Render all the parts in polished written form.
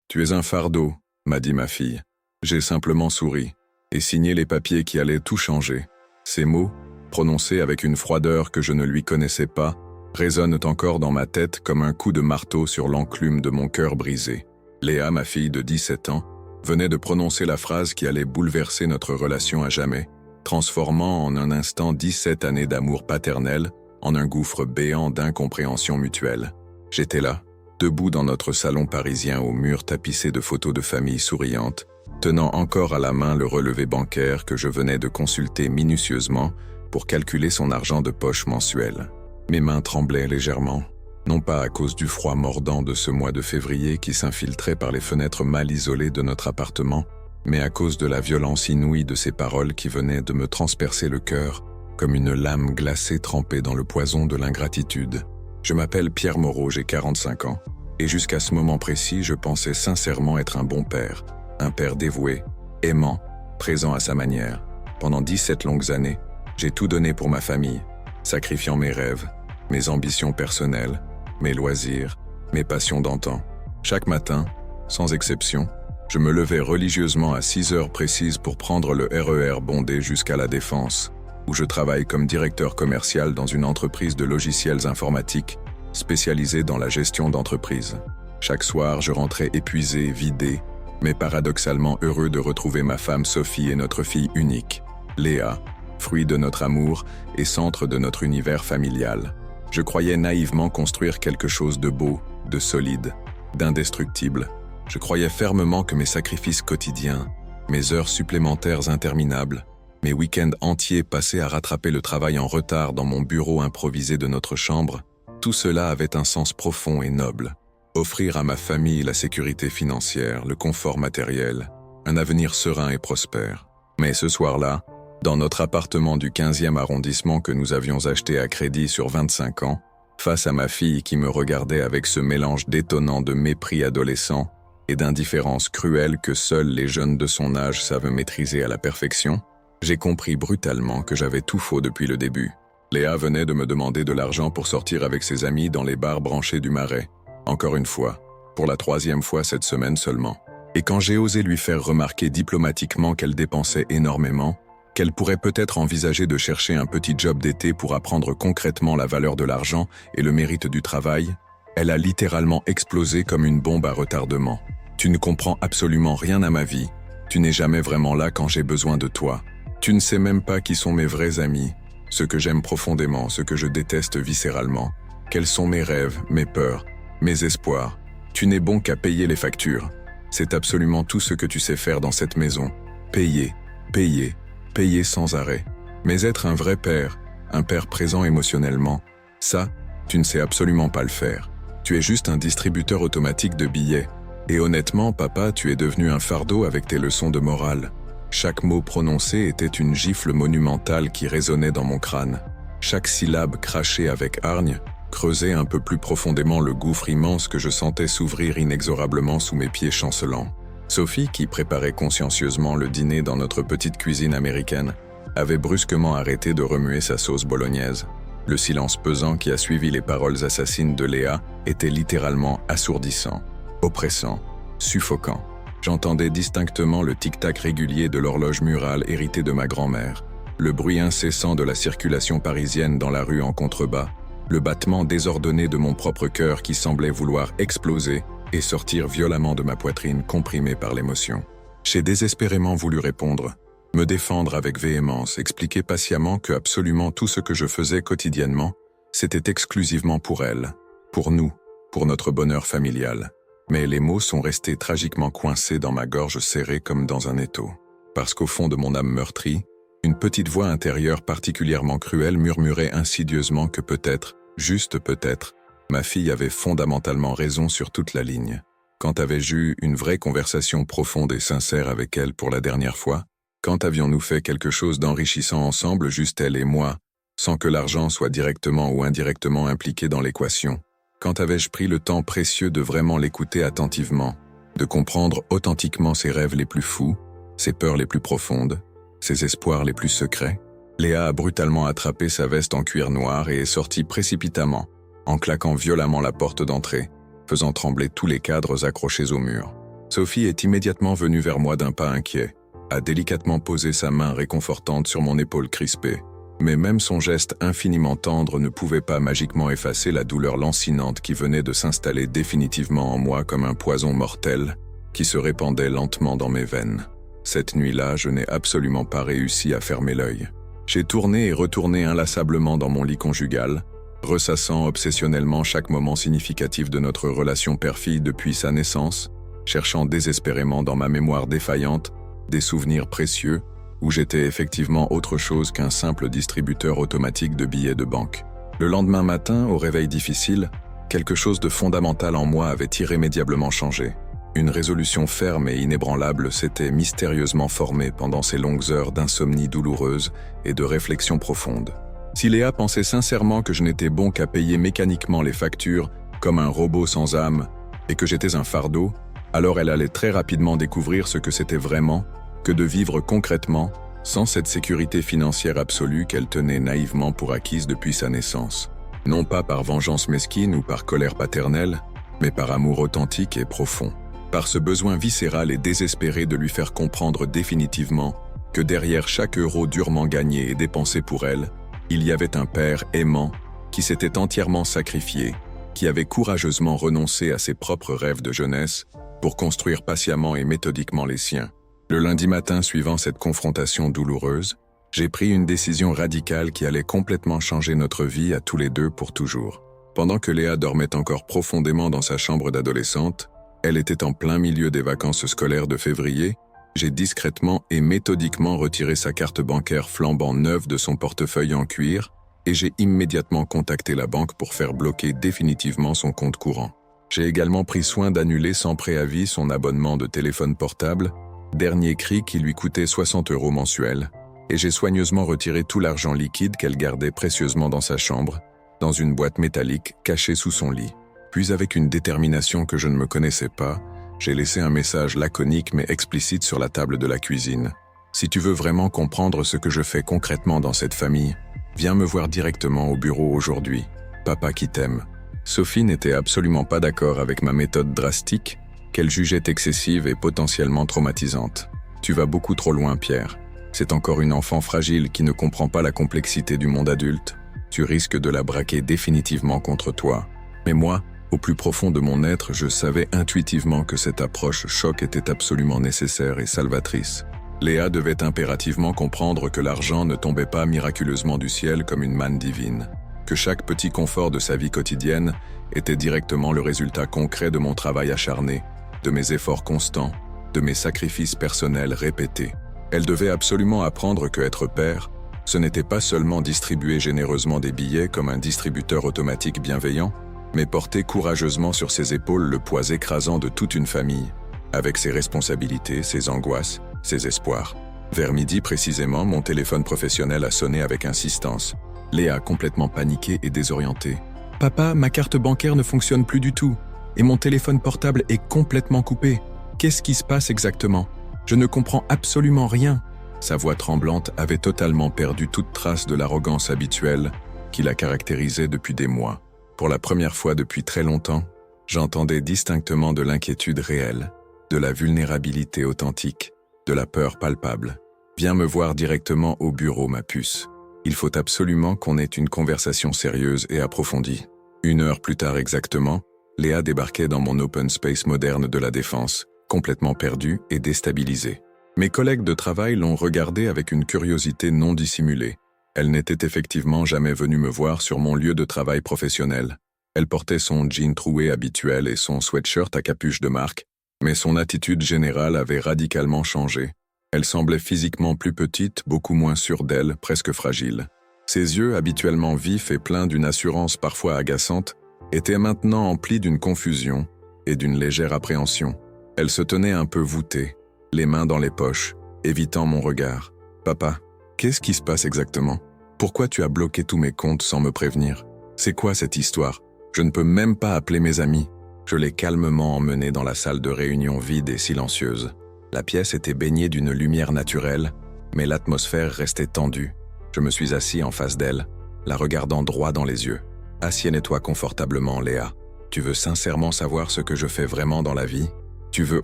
Tu es un fardeau, m'a dit ma fille. J'ai simplement souri et signé les papiers qui allaient tout changer. Ces mots, prononcés avec une froideur que je ne lui connaissais pas, résonnent encore dans ma tête comme un coup de marteau sur l'enclume de mon cœur brisé. Léa, ma fille de 17 ans, venait de prononcer la phrase qui allait bouleverser notre relation à jamais, transformant en un instant 17 années d'amour paternel en un gouffre béant d'incompréhension mutuelle. J'étais là, debout dans notre salon parisien aux murs tapissés de photos de famille souriantes, tenant encore à la main le relevé bancaire que je venais de consulter minutieusement pour calculer son argent de poche mensuel. Mes mains tremblaient légèrement, non pas à cause du froid mordant de ce mois de février qui s'infiltrait par les fenêtres mal isolées de notre appartement, mais à cause de la violence inouïe de ces paroles qui venaient de me transpercer le cœur comme une lame glacée trempée dans le poison de l'ingratitude. Je m'appelle Pierre Moreau, j'ai 45 ans, et jusqu'à ce moment précis, je pensais sincèrement être un bon père, un père dévoué, aimant, présent à sa manière. Pendant 17 longues années, j'ai tout donné pour ma famille, sacrifiant mes rêves, mes ambitions personnelles, mes loisirs, mes passions d'antan. Chaque matin, sans exception, je me levais religieusement à 6 heures précises pour prendre le RER bondé jusqu'à La Défense, où je travaille comme directeur commercial dans une entreprise de logiciels informatiques spécialisée dans la gestion d'entreprise. Chaque soir, je rentrais épuisé, vidé, mais paradoxalement heureux de retrouver ma femme Sophie et notre fille unique, Léa, fruit de notre amour et centre de notre univers familial. Je croyais naïvement construire quelque chose de beau, de solide, d'indestructible. Je croyais fermement que mes sacrifices quotidiens, mes heures supplémentaires interminables, mes week-ends entiers passés à rattraper le travail en retard dans mon bureau improvisé de notre chambre, tout cela avait un sens profond et noble. Offrir à ma famille la sécurité financière, le confort matériel, un avenir serein et prospère. Mais ce soir-là, dans notre appartement du 15e arrondissement que nous avions acheté à crédit sur 25 ans, face à ma fille qui me regardait avec ce mélange détonnant de mépris adolescent et d'indifférence cruelle que seuls les jeunes de son âge savent maîtriser à la perfection, j'ai compris brutalement que j'avais tout faux depuis le début. Léa venait de me demander de l'argent pour sortir avec ses amis dans les bars branchés du Marais. Encore une fois, pour la 3e fois cette semaine seulement. Et quand j'ai osé lui faire remarquer diplomatiquement qu'elle dépensait énormément, qu'elle pourrait peut-être envisager de chercher un petit job d'été pour apprendre concrètement la valeur de l'argent et le mérite du travail, elle a littéralement explosé comme une bombe à retardement. Tu ne comprends absolument rien à ma vie. Tu n'es jamais vraiment là quand j'ai besoin de toi. Tu ne sais même pas qui sont mes vrais amis, ceux que j'aime profondément, ceux que je déteste viscéralement. Quels sont mes rêves, mes peurs, mes espoirs. Tu n'es bon qu'à payer les factures. C'est absolument tout ce que tu sais faire dans cette maison. Payer, payer, payer sans arrêt. Mais être un vrai père, un père présent émotionnellement, ça, tu ne sais absolument pas le faire. Tu es juste un distributeur automatique de billets. Et honnêtement, papa, tu es devenu un fardeau avec tes leçons de morale. Chaque mot prononcé était une gifle monumentale qui résonnait dans mon crâne. Chaque syllabe crachée avec hargne creusait un peu plus profondément le gouffre immense que je sentais s'ouvrir inexorablement sous mes pieds chancelants. Sophie, qui préparait consciencieusement le dîner dans notre petite cuisine américaine, avait brusquement arrêté de remuer sa sauce bolognaise. Le silence pesant qui a suivi les paroles assassines de Léa était littéralement assourdissant, oppressant, suffocant. J'entendais distinctement le tic-tac régulier de l'horloge murale héritée de ma grand-mère, le bruit incessant de la circulation parisienne dans la rue en contrebas, le battement désordonné de mon propre cœur qui semblait vouloir exploser et sortir violemment de ma poitrine comprimée par l'émotion. J'ai désespérément voulu répondre, me défendre avec véhémence, expliquer patiemment que absolument tout ce que je faisais quotidiennement, c'était exclusivement pour elle, pour nous, pour notre bonheur familial. Mais les mots sont restés tragiquement coincés dans ma gorge serrée comme dans un étau. Parce qu'au fond de mon âme meurtrie, une petite voix intérieure particulièrement cruelle murmurait insidieusement que peut-être, juste peut-être, ma fille avait fondamentalement raison sur toute la ligne. Quand avais-je eu une vraie conversation profonde et sincère avec elle pour la dernière fois? Quand avions-nous fait quelque chose d'enrichissant ensemble, juste elle et moi, sans que l'argent soit directement ou indirectement impliqué dans l'équation? Quand avais-je pris le temps précieux de vraiment l'écouter attentivement, de comprendre authentiquement ses rêves les plus fous, ses peurs les plus profondes, ses espoirs les plus secrets? Léa a brutalement attrapé sa veste en cuir noir et est sortie précipitamment, en claquant violemment la porte d'entrée, faisant trembler tous les cadres accrochés au mur. Sophie est immédiatement venue vers moi d'un pas inquiet, a délicatement posé sa main réconfortante sur mon épaule crispée. Mais même son geste infiniment tendre ne pouvait pas magiquement effacer la douleur lancinante qui venait de s'installer définitivement en moi comme un poison mortel qui se répandait lentement dans mes veines. Cette nuit-là, je n'ai absolument pas réussi à fermer l'œil. J'ai tourné et retourné inlassablement dans mon lit conjugal, ressassant obsessionnellement chaque moment significatif de notre relation père-fille depuis sa naissance, cherchant désespérément dans ma mémoire défaillante des souvenirs précieux où j'étais effectivement autre chose qu'un simple distributeur automatique de billets de banque. Le lendemain matin, au réveil difficile, quelque chose de fondamental en moi avait irrémédiablement changé. Une résolution ferme et inébranlable s'était mystérieusement formée pendant ces longues heures d'insomnie douloureuse et de réflexion profonde. Si Léa pensait sincèrement que je n'étais bon qu'à payer mécaniquement les factures comme un robot sans âme et que j'étais un fardeau, alors elle allait très rapidement découvrir ce que c'était vraiment que de vivre concrètement sans cette sécurité financière absolue qu'elle tenait naïvement pour acquise depuis sa naissance. Non pas par vengeance mesquine ou par colère paternelle, mais par amour authentique et profond. Par ce besoin viscéral et désespéré de lui faire comprendre définitivement que derrière chaque euro durement gagné et dépensé pour elle, il y avait un père aimant qui s'était entièrement sacrifié, qui avait courageusement renoncé à ses propres rêves de jeunesse pour construire patiemment et méthodiquement les siens. Le lundi matin suivant cette confrontation douloureuse, j'ai pris une décision radicale qui allait complètement changer notre vie à tous les deux pour toujours. Pendant que Léa dormait encore profondément dans sa chambre d'adolescente, elle était en plein milieu des vacances scolaires de février, j'ai discrètement et méthodiquement retiré sa carte bancaire flambant neuve de son portefeuille en cuir et j'ai immédiatement contacté la banque pour faire bloquer définitivement son compte courant. J'ai également pris soin d'annuler sans préavis son abonnement de téléphone portable, dernier cri qui lui coûtait 60 € mensuels, et j'ai soigneusement retiré tout l'argent liquide qu'elle gardait précieusement dans sa chambre, dans une boîte métallique cachée sous son lit. Puis avec une détermination que je ne me connaissais pas, j'ai laissé un message laconique mais explicite sur la table de la cuisine. Si tu veux vraiment comprendre ce que je fais concrètement dans cette famille, viens me voir directement au bureau aujourd'hui. Papa qui t'aime. Sophie n'était absolument pas d'accord avec ma méthode drastique, qu'elle jugeait excessive et potentiellement traumatisante. Tu vas beaucoup trop loin, Pierre. C'est encore une enfant fragile qui ne comprend pas la complexité du monde adulte. Tu risques de la braquer définitivement contre toi. Mais moi, au plus profond de mon être, je savais intuitivement que cette approche choc était absolument nécessaire et salvatrice. Léa devait impérativement comprendre que l'argent ne tombait pas miraculeusement du ciel comme une manne divine, que chaque petit confort de sa vie quotidienne était directement le résultat concret de mon travail acharné, de mes efforts constants, de mes sacrifices personnels répétés. Elle devait absolument apprendre que être père, ce n'était pas seulement distribuer généreusement des billets comme un distributeur automatique bienveillant, mais porter courageusement sur ses épaules le poids écrasant de toute une famille, avec ses responsabilités, ses angoisses, ses espoirs. Vers midi précisément, mon téléphone professionnel a sonné avec insistance. Léa, complètement paniquée et désorientée. « Papa, ma carte bancaire ne fonctionne plus du tout, et mon téléphone portable est complètement coupé. Qu'est-ce qui se passe exactement? Je ne comprends absolument rien. » Sa voix tremblante avait totalement perdu toute trace de l'arrogance habituelle qui la caractérisait depuis des mois. Pour la première fois depuis très longtemps, j'entendais distinctement de l'inquiétude réelle, de la vulnérabilité authentique, de la peur palpable. « Viens me voir directement au bureau, ma puce. Il faut absolument qu'on ait une conversation sérieuse et approfondie. » 1 heure plus tard exactement, Léa débarquait dans mon open space moderne de la Défense, complètement perdue et déstabilisée. Mes collègues de travail l'ont regardée avec une curiosité non dissimulée. Elle n'était effectivement jamais venue me voir sur mon lieu de travail professionnel. Elle portait son jean troué habituel et son sweatshirt à capuche de marque, mais son attitude générale avait radicalement changé. Elle semblait physiquement plus petite, beaucoup moins sûre d'elle, presque fragile. Ses yeux, habituellement vifs et pleins d'une assurance parfois agaçante, étaient maintenant emplis d'une confusion et d'une légère appréhension. Elle se tenait un peu voûtée, les mains dans les poches, évitant mon regard. « Papa, qu'est-ce qui se passe exactement? Pourquoi tu as bloqué tous mes comptes sans me prévenir? C'est quoi cette histoire? Je ne peux même pas appeler mes amis. » Je l'ai calmement emmenée dans la salle de réunion vide et silencieuse. La pièce était baignée d'une lumière naturelle, mais l'atmosphère restait tendue. Je me suis assis en face d'elle, la regardant droit dans les yeux. « Assieds-toi confortablement, Léa. Tu veux sincèrement savoir ce que je fais vraiment dans la vie? » Tu veux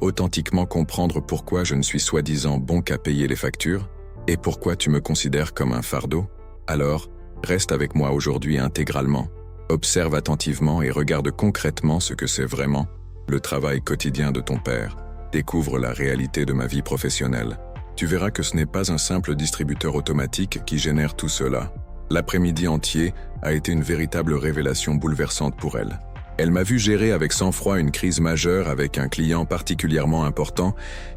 authentiquement comprendre pourquoi je ne suis soi-disant bon qu'à payer les factures? Et pourquoi tu me considères comme un fardeau? Alors, reste avec moi aujourd'hui intégralement. Observe attentivement et regarde concrètement ce que c'est vraiment le travail quotidien de ton père. Découvre la réalité de ma vie professionnelle. Tu verras que ce n'est pas un simple distributeur automatique qui génère tout cela. L'après-midi entier a été une véritable révélation bouleversante pour elle. Elle m'a vu gérer avec sang-froid une crise majeure avec un client particulièrement important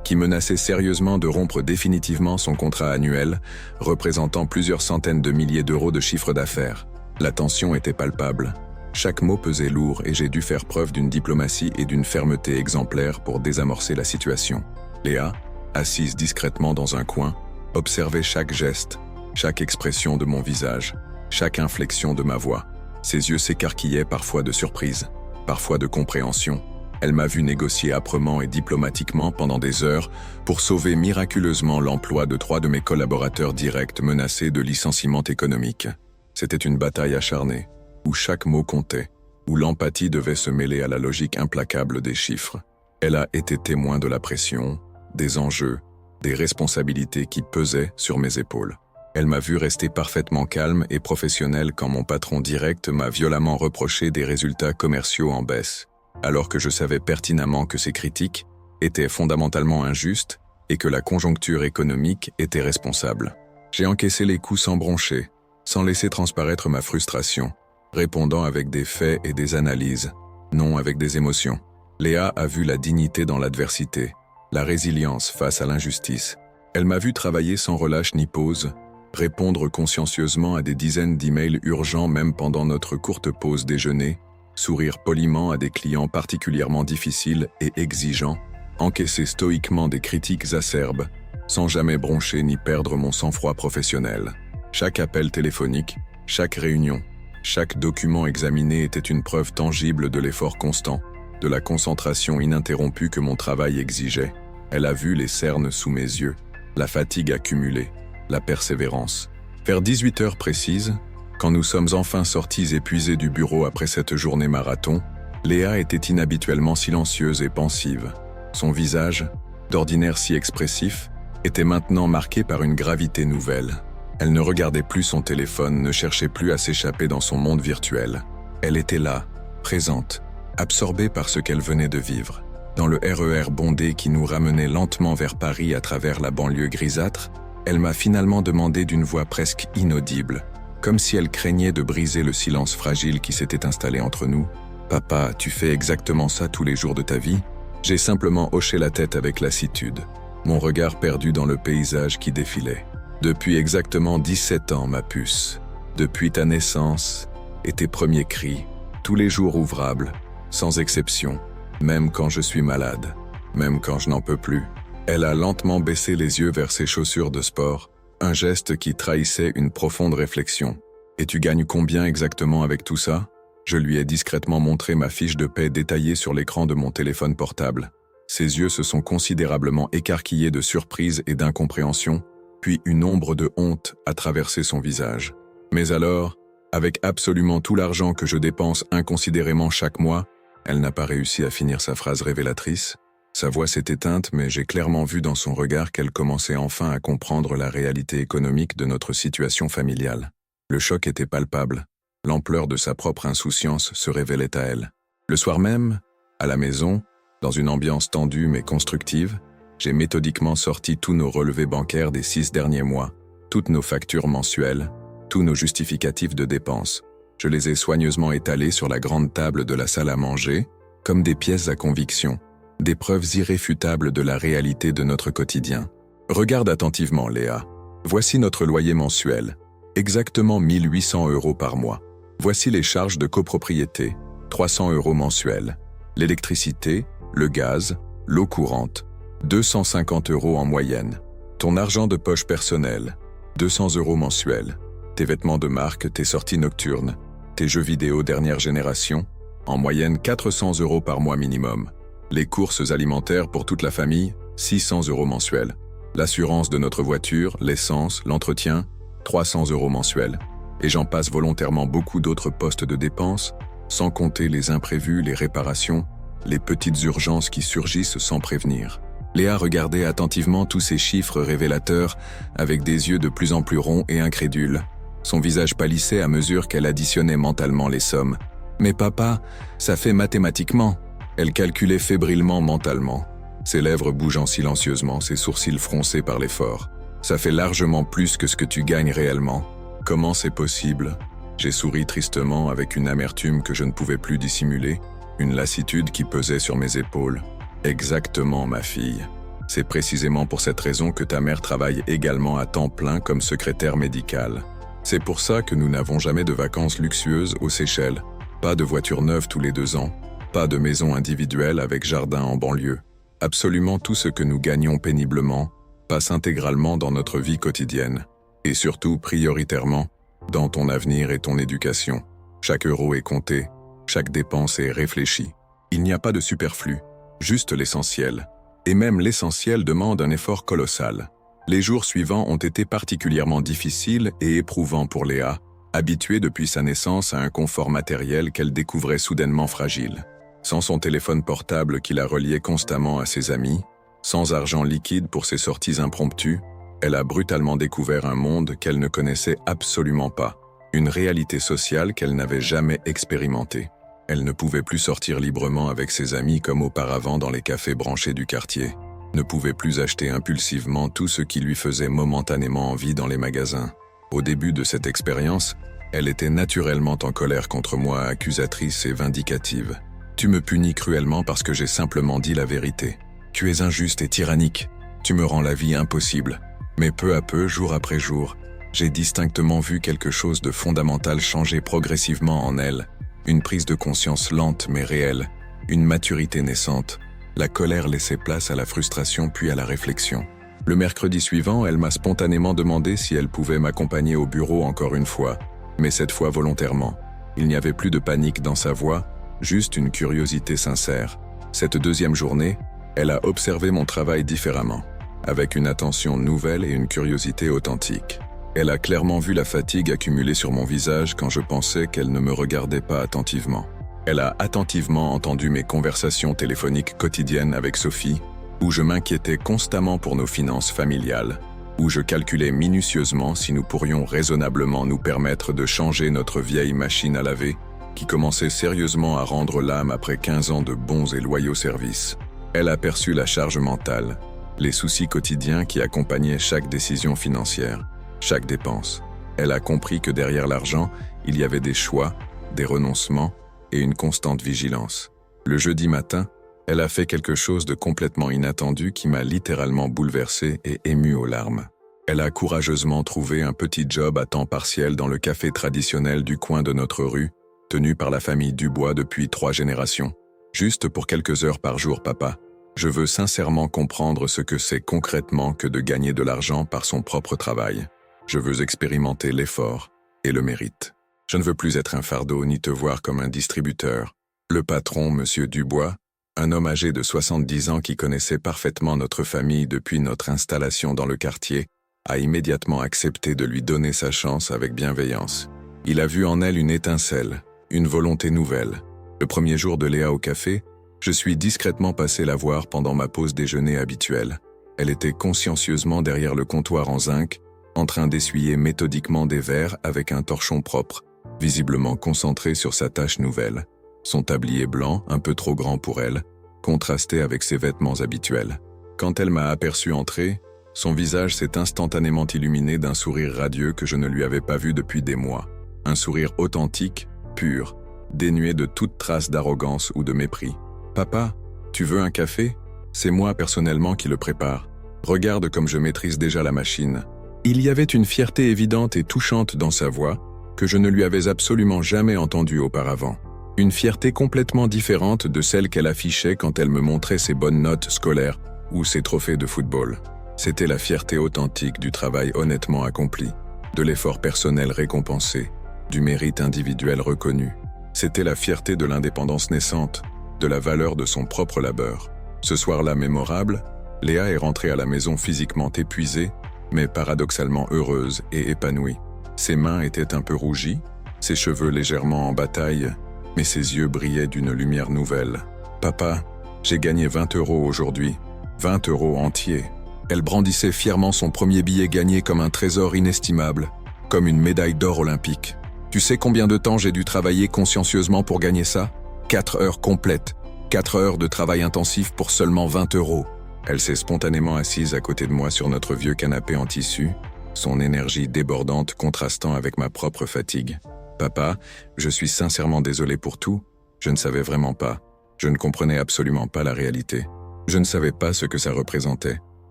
qui menaçait sérieusement de rompre définitivement son contrat annuel, représentant plusieurs centaines de milliers d'euros de chiffre d'affaires. La tension était palpable. Chaque mot pesait lourd et j'ai dû faire preuve d'une diplomatie et d'une fermeté exemplaires pour désamorcer la situation. Léa, assise discrètement dans un coin, observait chaque geste, chaque expression de mon visage, chaque inflexion de ma voix. Ses yeux s'écarquillaient parfois de surprise, parfois de compréhension. Elle m'a vu négocier âprement et diplomatiquement pendant des heures pour sauver miraculeusement l'emploi de 3 de mes collaborateurs directs menacés de licenciement économique. C'était une bataille acharnée, où chaque mot comptait, où l'empathie devait se mêler à la logique implacable des chiffres. Elle a été témoin de la pression, des enjeux, des responsabilités qui pesaient sur mes épaules. Elle m'a vu rester parfaitement calme et professionnelle quand mon patron direct m'a violemment reproché des résultats commerciaux en baisse, alors que je savais pertinemment que ces critiques étaient fondamentalement injustes et que la conjoncture économique était responsable. J'ai encaissé les coups sans broncher, sans laisser transparaître ma frustration, répondant avec des faits et des analyses, non avec des émotions. Léa a vu la dignité dans l'adversité, la résilience face à l'injustice. Elle m'a vu travailler sans relâche ni pause, répondre consciencieusement à des dizaines d'emails urgents même pendant notre courte pause déjeuner, sourire poliment à des clients particulièrement difficiles et exigeants, encaisser stoïquement des critiques acerbes, sans jamais broncher ni perdre mon sang-froid professionnel. Chaque appel téléphonique, chaque réunion, chaque document examiné était une preuve tangible de l'effort constant, de la concentration ininterrompue que mon travail exigeait. Elle a vu les cernes sous mes yeux, la fatigue accumulée, la persévérance. Vers 18 heures précises, quand nous sommes enfin sortis épuisés du bureau après cette journée marathon, Léa était inhabituellement silencieuse et pensive. Son visage, d'ordinaire si expressif, était maintenant marqué par une gravité nouvelle. Elle ne regardait plus son téléphone, ne cherchait plus à s'échapper dans son monde virtuel. Elle était là, présente, absorbée par ce qu'elle venait de vivre. Dans le RER bondé qui nous ramenait lentement vers Paris à travers la banlieue grisâtre, elle m'a finalement demandé d'une voix presque inaudible, comme si elle craignait de briser le silence fragile qui s'était installé entre nous. « Papa, tu fais exactement ça tous les jours de ta vie ?» J'ai simplement hoché la tête avec lassitude, mon regard perdu dans le paysage qui défilait. « Depuis exactement 17 ans, ma puce. Depuis ta naissance et tes premiers cris, tous les jours ouvrables, sans exception, même quand je suis malade, même quand je n'en peux plus. » Elle a lentement baissé les yeux vers ses chaussures de sport, un geste qui trahissait une profonde réflexion. « Et tu gagnes combien exactement avec tout ça ?» Je lui ai discrètement montré ma fiche de paie détaillée sur l'écran de mon téléphone portable. Ses yeux se sont considérablement écarquillés de surprise et d'incompréhension, puis une ombre de honte a traversé son visage. Mais alors, avec absolument tout l'argent que je dépense inconsidérément chaque mois, elle n'a pas réussi à finir sa phrase révélatrice. Sa voix s'est éteinte, mais j'ai clairement vu dans son regard qu'elle commençait enfin à comprendre la réalité économique de notre situation familiale. Le choc était palpable. L'ampleur de sa propre insouciance se révélait à elle. Le soir même, à la maison, dans une ambiance tendue mais constructive, j'ai méthodiquement sorti tous nos relevés bancaires des 6 derniers mois, toutes nos factures mensuelles, tous nos justificatifs de dépenses. Je les ai soigneusement étalés sur la grande table de la salle à manger, comme des pièces à conviction, des preuves irréfutables de la réalité de notre quotidien. Regarde attentivement, Léa. Voici notre loyer mensuel, exactement 1 800 € par mois. Voici les charges de copropriété, 300 € mensuels. L'électricité, le gaz, l'eau courante, 250 € en moyenne. Ton argent de poche personnel, 200 € mensuels. Tes vêtements de marque, tes sorties nocturnes, tes jeux vidéo dernière génération, en moyenne 400 € par mois minimum. Les courses alimentaires pour toute la famille, 600 € mensuels. L'assurance de notre voiture, l'essence, l'entretien, 300 € mensuels. Et j'en passe volontairement beaucoup d'autres postes de dépenses, sans compter les imprévus, les réparations, les petites urgences qui surgissent sans prévenir. Léa regardait attentivement tous ces chiffres révélateurs avec des yeux de plus en plus ronds et incrédules. Son visage pâlissait à mesure qu'elle additionnait mentalement les sommes. « Mais papa, ça fait mathématiquement !» Elle calculait fébrilement mentalement, ses lèvres bougeant silencieusement, ses sourcils froncés par l'effort. « Ça fait largement plus que ce que tu gagnes réellement. Comment c'est possible ?» J'ai souri tristement avec une amertume que je ne pouvais plus dissimuler, une lassitude qui pesait sur mes épaules. « Exactement, ma fille. C'est précisément pour cette raison que ta mère travaille également à temps plein comme secrétaire médicale. C'est pour ça que nous n'avons jamais de vacances luxueuses aux Seychelles, pas de voiture neuve tous les 2 ans, pas de maison individuelle avec jardin en banlieue. Absolument tout ce que nous gagnons péniblement passe intégralement dans notre vie quotidienne, et surtout prioritairement dans ton avenir et ton éducation. Chaque euro est compté, chaque dépense est réfléchie. Il n'y a pas de superflu, juste l'essentiel. Et même l'essentiel demande un effort colossal. Les jours suivants ont été particulièrement difficiles et éprouvants pour Léa, habituée depuis sa naissance à un confort matériel qu'elle découvrait soudainement fragile. Sans son téléphone portable qui la reliait constamment à ses amis, sans argent liquide pour ses sorties impromptues, elle a brutalement découvert un monde qu'elle ne connaissait absolument pas, une réalité sociale qu'elle n'avait jamais expérimentée. Elle ne pouvait plus sortir librement avec ses amis comme auparavant dans les cafés branchés du quartier, ne pouvait plus acheter impulsivement tout ce qui lui faisait momentanément envie dans les magasins. Au début de cette expérience, elle était naturellement en colère contre moi, accusatrice et vindicative. « Tu me punis cruellement parce que j'ai simplement dit la vérité. Tu es injuste et tyrannique. Tu me rends la vie impossible. » Mais peu à peu, jour après jour, j'ai distinctement vu quelque chose de fondamental changer progressivement en elle. Une prise de conscience lente mais réelle, une maturité naissante. La colère laissait place à la frustration puis à la réflexion. Le mercredi suivant, elle m'a spontanément demandé si elle pouvait m'accompagner au bureau encore une fois, mais cette fois volontairement. Il n'y avait plus de panique dans sa voix, juste une curiosité sincère. Cette deuxième journée, elle a observé mon travail différemment, avec une attention nouvelle et une curiosité authentique. Elle a clairement vu la fatigue accumulée sur mon visage quand je pensais qu'elle ne me regardait pas attentivement. Elle a attentivement entendu mes conversations téléphoniques quotidiennes avec Sophie, où je m'inquiétais constamment pour nos finances familiales, où je calculais minutieusement si nous pourrions raisonnablement nous permettre de changer notre vieille machine à laver, qui commençait sérieusement à rendre l'âme après 15 ans de bons et loyaux services. Elle a perçu la charge mentale, les soucis quotidiens qui accompagnaient chaque décision financière, chaque dépense. Elle a compris que derrière l'argent, il y avait des choix, des renoncements et une constante vigilance. Le jeudi matin, elle a fait quelque chose de complètement inattendu qui m'a littéralement bouleversé et ému aux larmes. Elle a courageusement trouvé un petit job à temps partiel dans le café traditionnel du coin de notre rue, tenu par la famille Dubois depuis 3 générations. Juste pour quelques heures par jour, papa. Je veux sincèrement comprendre ce que c'est concrètement que de gagner de l'argent par son propre travail. Je veux expérimenter l'effort et le mérite. Je ne veux plus être un fardeau ni te voir comme un distributeur. Le patron, Monsieur Dubois, un homme âgé de 70 ans qui connaissait parfaitement notre famille depuis notre installation dans le quartier, a immédiatement accepté de lui donner sa chance avec bienveillance. Il a vu en elle une étincelle, une volonté nouvelle. Le premier jour de Léa au café, je suis discrètement passé la voir pendant ma pause déjeuner habituelle. Elle était consciencieusement derrière le comptoir en zinc, en train d'essuyer méthodiquement des verres avec un torchon propre, visiblement concentrée sur sa tâche nouvelle. Son tablier blanc, un peu trop grand pour elle, contrastait avec ses vêtements habituels. Quand elle m'a aperçu entrer, son visage s'est instantanément illuminé d'un sourire radieux que je ne lui avais pas vu depuis des mois. Un sourire authentique, pur, dénué de toute trace d'arrogance ou de mépris. « Papa, tu veux un café ? C'est moi personnellement qui le prépare. Regarde comme je maîtrise déjà la machine. » Il y avait une fierté évidente et touchante dans sa voix que je ne lui avais absolument jamais entendue auparavant. Une fierté complètement différente de celle qu'elle affichait quand elle me montrait ses bonnes notes scolaires ou ses trophées de football. C'était la fierté authentique du travail honnêtement accompli, de l'effort personnel récompensé, du mérite individuel reconnu. C'était la fierté de l'indépendance naissante, de la valeur de son propre labeur. Ce soir-là mémorable, Léa est rentrée à la maison physiquement épuisée, mais paradoxalement heureuse et épanouie. Ses mains étaient un peu rougies, ses cheveux légèrement en bataille, mais ses yeux brillaient d'une lumière nouvelle. Papa, j'ai gagné 20 € aujourd'hui. 20 € entiers. Elle brandissait fièrement son premier billet gagné comme un trésor inestimable, comme une médaille d'or olympique. Tu sais combien de temps j'ai dû travailler consciencieusement pour gagner ça? 4 heures complètes. 4 heures de travail intensif pour seulement 20 €. Elle s'est spontanément assise à côté de moi sur notre vieux canapé en tissu, son énergie débordante contrastant avec ma propre fatigue. Papa, je suis sincèrement désolé pour tout. Je ne savais vraiment pas. Je ne comprenais absolument pas la réalité. Je ne savais pas ce que ça représentait.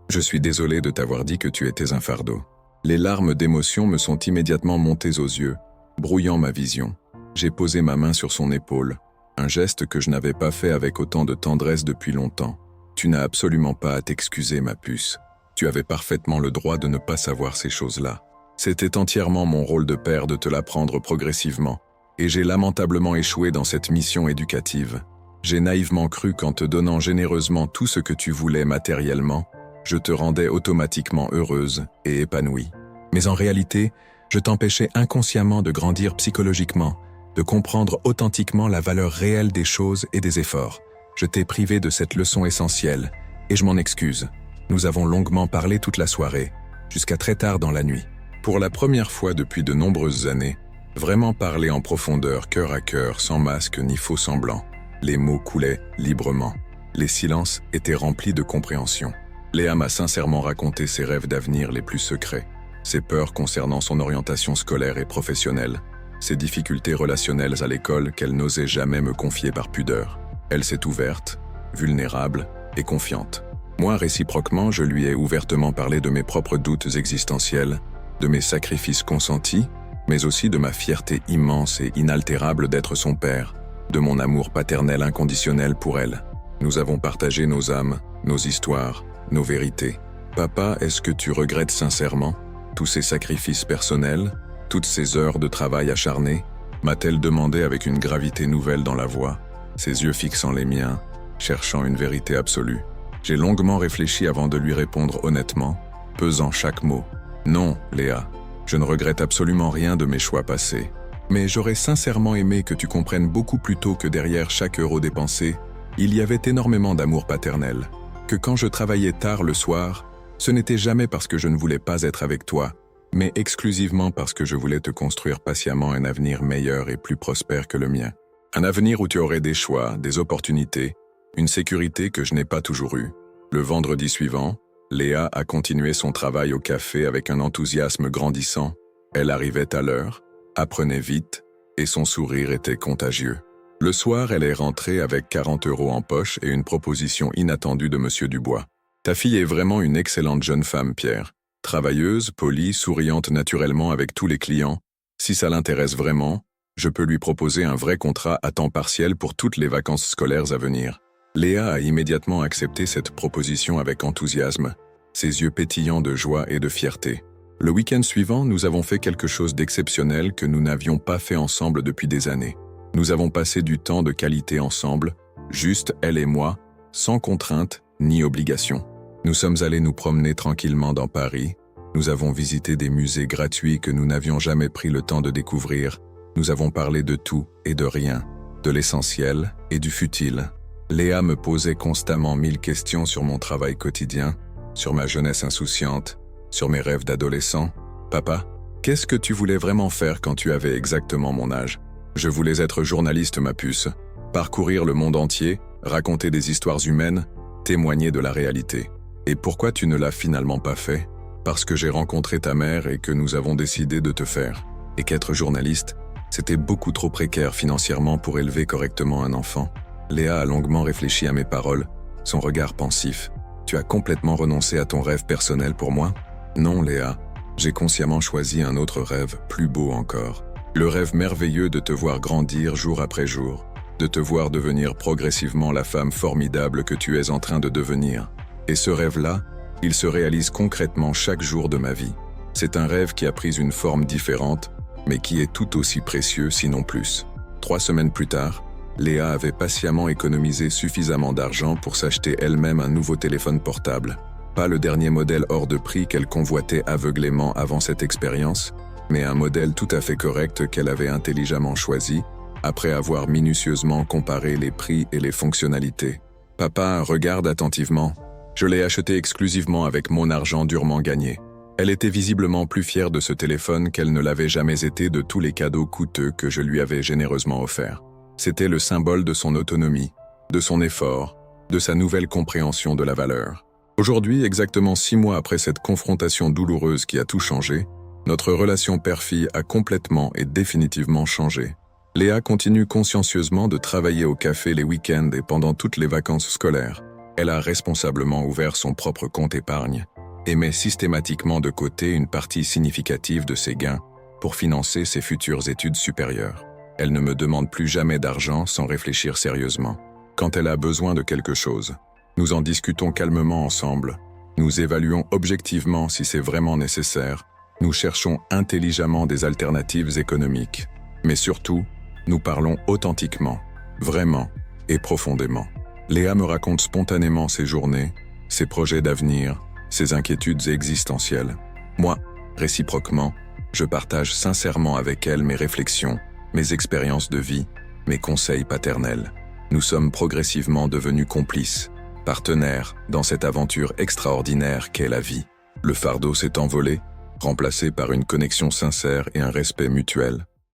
Je suis désolé de t'avoir dit que tu étais un fardeau. Les larmes d'émotion me sont immédiatement montées aux yeux, brouillant ma vision. J'ai posé ma main sur son épaule, un geste que je n'avais pas fait avec autant de tendresse depuis longtemps. Tu n'as absolument pas à t'excuser, ma puce. Tu avais parfaitement le droit de ne pas savoir ces choses-là. C'était entièrement mon rôle de père de te l'apprendre progressivement, et j'ai lamentablement échoué dans cette mission éducative. J'ai naïvement cru qu'en te donnant généreusement tout ce que tu voulais matériellement, je te rendais automatiquement heureuse et épanouie. Mais en réalité, je t'empêchais inconsciemment de grandir psychologiquement, de comprendre authentiquement la valeur réelle des choses et des efforts. Je t'ai privé de cette leçon essentielle, et je m'en excuse. Nous avons longuement parlé toute la soirée, jusqu'à très tard dans la nuit. Pour la première fois depuis de nombreuses années, vraiment parler en profondeur, cœur à cœur, sans masque ni faux semblant. Les mots coulaient librement. Les silences étaient remplis de compréhension. Léa m'a sincèrement raconté ses rêves d'avenir les plus secrets, ses peurs concernant son orientation scolaire et professionnelle, ses difficultés relationnelles à l'école qu'elle n'osait jamais me confier par pudeur. Elle s'est ouverte, vulnérable et confiante. Moi, réciproquement, je lui ai ouvertement parlé de mes propres doutes existentiels, de mes sacrifices consentis, mais aussi de ma fierté immense et inaltérable d'être son père, de mon amour paternel inconditionnel pour elle. Nous avons partagé nos âmes, nos histoires, nos vérités. Papa, est-ce que tu regrettes sincèrement tous ces sacrifices personnels, toutes ces heures de travail acharné? M'a-t-elle demandé avec une gravité nouvelle dans la voix, ses yeux fixant les miens, cherchant une vérité absolue. J'ai longuement réfléchi avant de lui répondre honnêtement, pesant chaque mot. Non, Léa, je ne regrette absolument rien de mes choix passés. Mais j'aurais sincèrement aimé que tu comprennes beaucoup plus tôt que derrière chaque euro dépensé, il y avait énormément d'amour paternel. Que quand je travaillais tard le soir, ce n'était jamais parce que je ne voulais pas être avec toi, mais exclusivement parce que je voulais te construire patiemment un avenir meilleur et plus prospère que le mien. Un avenir où tu aurais des choix, des opportunités, une sécurité que je n'ai pas toujours eue. Le vendredi suivant, Léa a continué son travail au café avec un enthousiasme grandissant. Elle arrivait à l'heure, apprenait vite, et son sourire était contagieux. Le soir, elle est rentrée avec 40 € en poche et une proposition inattendue de Monsieur Dubois. Ta fille est vraiment une excellente jeune femme, Pierre. Travailleuse, polie, souriante naturellement avec tous les clients. Si ça l'intéresse vraiment, je peux lui proposer un vrai contrat à temps partiel pour toutes les vacances scolaires à venir. Léa a immédiatement accepté cette proposition avec enthousiasme, ses yeux pétillants de joie et de fierté. Le week-end suivant, nous avons fait quelque chose d'exceptionnel que nous n'avions pas fait ensemble depuis des années. Nous avons passé du temps de qualité ensemble, juste elle et moi, sans contrainte ni obligation. Nous sommes allés nous promener tranquillement dans Paris. Nous avons visité des musées gratuits que nous n'avions jamais pris le temps de découvrir. Nous avons parlé de tout et de rien, de l'essentiel et du futile. Léa me posait constamment 1000 questions sur mon travail quotidien, sur ma jeunesse insouciante, sur mes rêves d'adolescent. Papa, qu'est-ce que tu voulais vraiment faire quand tu avais exactement mon âge? Je voulais être journaliste, ma puce, parcourir le monde entier, raconter des histoires humaines, témoigner de la réalité. Et pourquoi tu ne l'as finalement pas fait? Parce que j'ai rencontré ta mère et que nous avons décidé de te faire. Et qu'être journaliste, c'était beaucoup trop précaire financièrement pour élever correctement un enfant. Léa a longuement réfléchi à mes paroles, son regard pensif. Tu as complètement renoncé à ton rêve personnel pour moi? Non, Léa, j'ai consciemment choisi un autre rêve, plus beau encore. Le rêve merveilleux de te voir grandir jour après jour, de te voir devenir progressivement la femme formidable que tu es en train de devenir. Et ce rêve-là, il se réalise concrètement chaque jour de ma vie. C'est un rêve qui a pris une forme différente, mais qui est tout aussi précieux, sinon plus. 3 semaines plus tard, Léa avait patiemment économisé suffisamment d'argent pour s'acheter elle-même un nouveau téléphone portable. Pas le dernier modèle hors de prix qu'elle convoitait aveuglément avant cette expérience, mais un modèle tout à fait correct qu'elle avait intelligemment choisi, après avoir minutieusement comparé les prix et les fonctionnalités. « Papa, regarde attentivement. Je l'ai acheté exclusivement avec mon argent durement gagné. » Elle était visiblement plus fière de ce téléphone qu'elle ne l'avait jamais été de tous les cadeaux coûteux que je lui avais généreusement offerts. C'était le symbole de son autonomie, de son effort, de sa nouvelle compréhension de la valeur. Aujourd'hui, exactement 6 mois après cette confrontation douloureuse qui a tout changé, notre relation père-fille a complètement et définitivement changé. Léa continue consciencieusement de travailler au café les week-ends et pendant toutes les vacances scolaires. Elle a responsablement ouvert son propre compte épargne et met systématiquement de côté une partie significative de ses gains pour financer ses futures études supérieures. Elle ne me demande plus jamais d'argent sans réfléchir sérieusement. Quand elle a besoin de quelque chose, nous en discutons calmement ensemble. Nous évaluons objectivement si c'est vraiment nécessaire. Nous cherchons intelligemment des alternatives économiques. Mais surtout, nous parlons authentiquement, vraiment et profondément. Léa me raconte spontanément ses journées, ses projets d'avenir, ses inquiétudes existentielles. Moi, réciproquement, je partage sincèrement avec elle mes réflexions, mes expériences de vie, mes conseils paternels. Nous sommes progressivement devenus complices, partenaires dans cette aventure extraordinaire qu'est la vie. Le fardeau s'est envolé, remplacé par une connexion sincère et un respect mutuel.